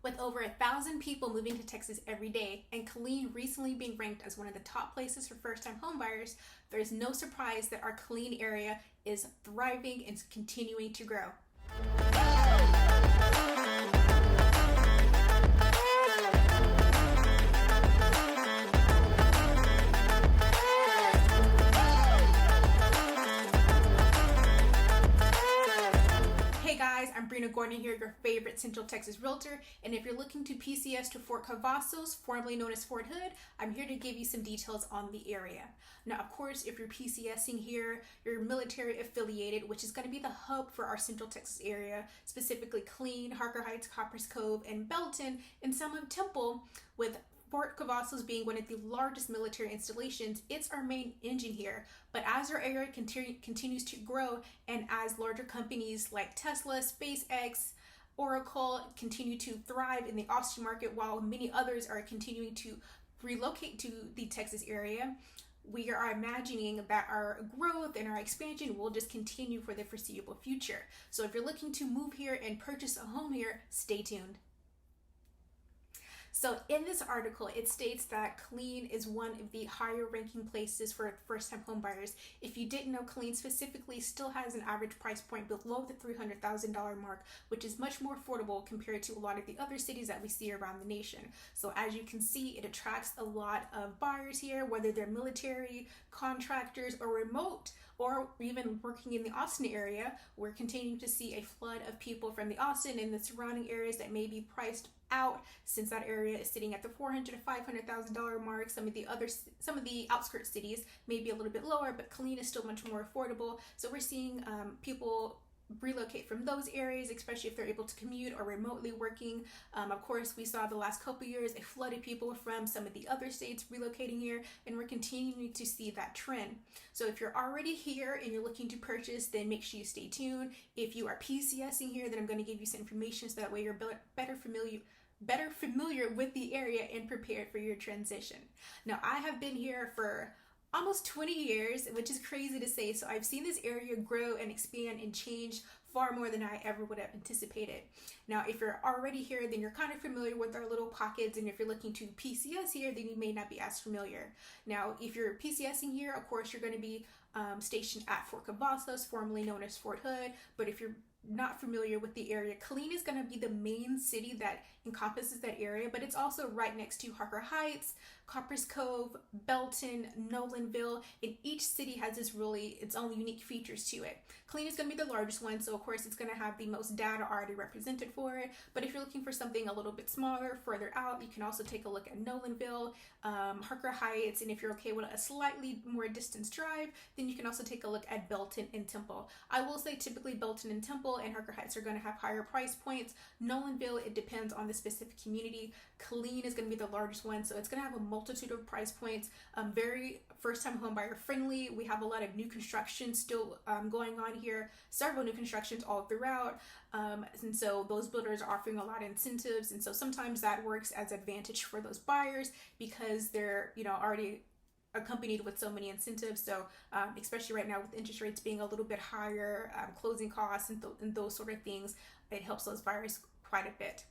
With over 1,000 people moving to Texas every day, and Killeen recently being ranked as one of the top places for first-time homebuyers, there is no surprise that our Killeen area is thriving and continuing to grow. Hey guys, I'm Brina Gordon here, your favorite Central Texas Realtor, and if you're looking to PCS to Fort Cavazos, formerly known as Fort Hood, I'm here to give you some details on the area. Now, of course, if you're PCSing here, you're military affiliated, which is going to be the hub for our Central Texas area, specifically Killeen, Harker Heights, Coppers Cove, and Belton, and some of Temple, with Fort Cavazos being one of the largest military installations. It's our main engine here. But as our area continues to grow, and as larger companies like Tesla, SpaceX, Oracle continue to thrive in the Austin market, while many others are continuing to relocate to the Texas area, we are imagining that our growth and our expansion will just continue for the foreseeable future. So if you're looking to move here and purchase a home here, stay tuned. So in this article, it states that Killeen is one of the higher ranking places for first-time homebuyers. If you didn't know, Killeen specifically still has an average price point below the $300,000 mark, which is much more affordable compared to a lot of the other cities that we see around the nation. So as you can see, it attracts a lot of buyers here, whether they're military, contractors, or remote, or even working in the Austin area. We're continuing to see a flood of people from the Austin and the surrounding areas that may be priced out, since that area is sitting at the $400,000 to $500,000 mark. Some of the outskirts cities may be a little bit lower, but Killeen is still much more affordable. So we're seeing people relocate from those areas, especially if they're able to commute or remotely working. Of course, we saw the last couple years a flood of people from some of the other states relocating here, and we're continuing to see that trend. So if you're already here and you're looking to purchase, then make sure you stay tuned. If you are PCSing here, then I'm going to give you some information so that way you're better familiar with the area and prepared for your transition. Now, I have been here for almost 20 years, which is crazy to say. So I've seen this area grow and expand and change far more than I ever would have anticipated. Now, if you're already here, then you're kind of familiar with our little pockets, and if you're looking to PCS here, then you may not be as familiar. Now, if you're PCSing here, of course, you're going to be stationed at Fort Cavazos, formerly known as Fort Hood. But if you're not familiar with the area, Killeen is going to be the main city that encompasses that area, but it's also right next to Harker Heights, Coppers Cove, Belton, Nolanville, and each city has its own unique features to it. Killeen is going to be the largest one, so of course it's going to have the most data already represented for it. But if you're looking for something a little bit smaller, further out, you can also take a look at Nolanville, Harker Heights, and if you're okay with a slightly more distance drive, then you can also take a look at Belton and Temple. I will say typically Belton and Temple and Harker Heights are going to have higher price points. Nolanville, it depends on the specific community. Killeen is going to be the largest one, so it's going to have a multitude of price points. Very first-time homebuyer friendly. We have a lot of new construction still going on here, several new constructions all throughout, and so those builders are offering a lot of incentives, and so sometimes that works as advantage for those buyers because they're already accompanied with so many incentives. So especially right now with interest rates being a little bit higher, closing costs and those sort of things, it helps those buyers quite a bit.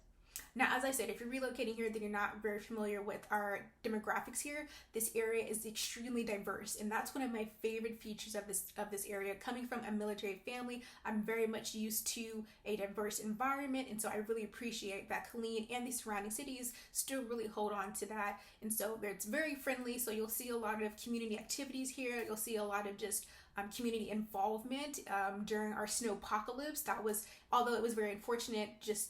Now, as I said, if you're relocating here, then you're not very familiar with our demographics here. This area is extremely diverse, and that's one of my favorite features of this area. Coming from a military family, I'm very much used to a diverse environment, and so I really appreciate that Killeen and the surrounding cities still really hold on to that. And so it's very friendly, so you'll see a lot of community activities here. You'll see a lot of just community involvement during our snowpocalypse. Although it was very unfortunate just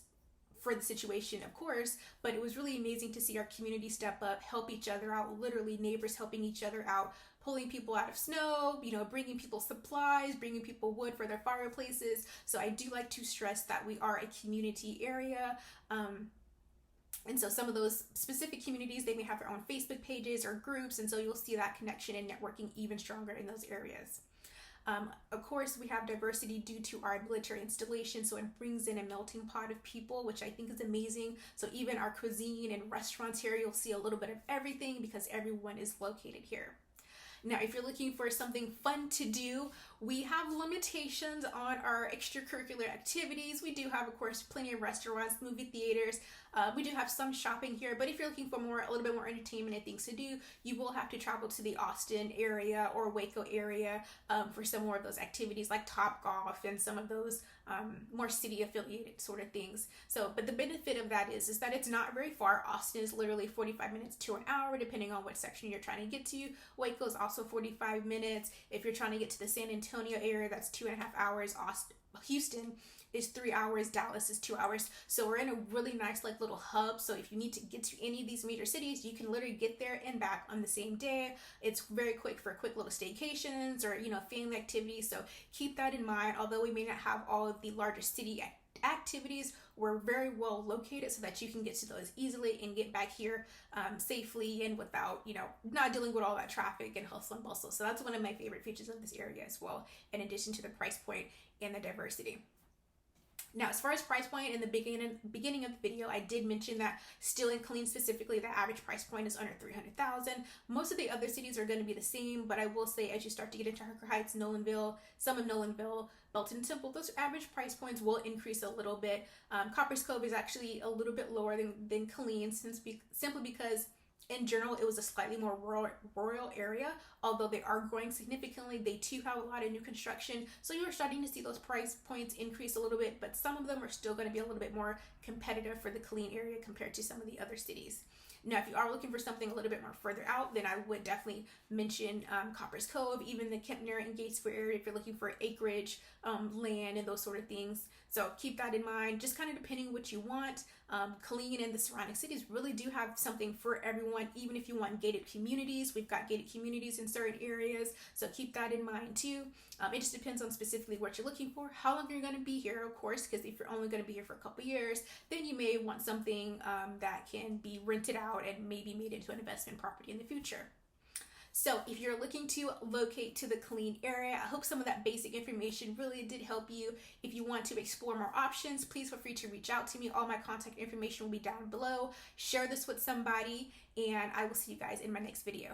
for the situation, of course, but it was really amazing to see our community step up, help each other out, literally neighbors helping each other out, pulling people out of snow, bringing people supplies, bringing people wood for their fireplaces. So I do like to stress that we are a community area. And so some of those specific communities, they may have their own Facebook pages or groups, and so you'll see that connection and networking even stronger in those areas. Of course, we have diversity due to our military installation, so it brings in a melting pot of people, which I think is amazing. So even our cuisine and restaurants here, you'll see a little bit of everything because everyone is located here. Now, if you're looking for something fun to do, we have limitations on our extracurricular activities. We do have, of course, plenty of restaurants, movie theaters. We do have some shopping here, but if you're looking for a little bit more entertainment and things to do, you will have to travel to the Austin area or Waco area for some more of those activities like Top Golf and some of those more city affiliated sort of things. So, but the benefit of that is that it's not very far. Austin is literally 45 minutes to an hour, depending on what section you're trying to get to. Waco is also 45 minutes. If you're trying to get to the San Antonio area, that's 2.5 hours. Houston is 3 hours. Dallas is 2 hours. So we're in a really nice like little hub. So if you need to get to any of these major cities, you can literally get there and back on the same day. It's very quick for quick little staycations or, you know, family activities. So keep that in mind. Although we may not have all of the larger city activities, we're very well located so that you can get to those easily and get back here safely and without, you know, not dealing with all that traffic and hustle and bustle. So that's one of my favorite features of this area as well, in addition to the price point and the diversity. Now, as far as price point, in the beginning of the video, I did mention that still in Killeen specifically, the average price point is under $300,000. Most of the other cities are going to be the same, but I will say as you start to get into Harker Heights, Nolanville, some of Nolanville, Belton and Temple, those average price points will increase a little bit. Copper's Cove is actually a little bit lower than Killeen, simply because in general, it was a slightly more rural area. Although they are growing significantly, they too have a lot of new construction. So you're starting to see those price points increase a little bit, but some of them are still going to be a little bit more competitive for the Killeen area compared to some of the other cities. Now, if you are looking for something a little bit more further out, then I would definitely mention Copper's Cove, even the Kempner and Gatesville area if you're looking for acreage, land, and those sort of things. So keep that in mind, just kind of depending what you want. Killeen and the surrounding cities really do have something for everyone, even if you want gated communities. We've got gated communities in certain areas, so keep that in mind too. It just depends on specifically what you're looking for, how long you're going to be here, of course, because if you're only going to be here for a couple years, then you may want something that can be rented out and maybe made into an investment property in the future. So if you're looking to locate to the Killeen area, I hope some of that basic information really did help you. If you want to explore more options, please feel free to reach out to me. All my contact information will be down below. Share this with somebody, and I will see you guys in my next video.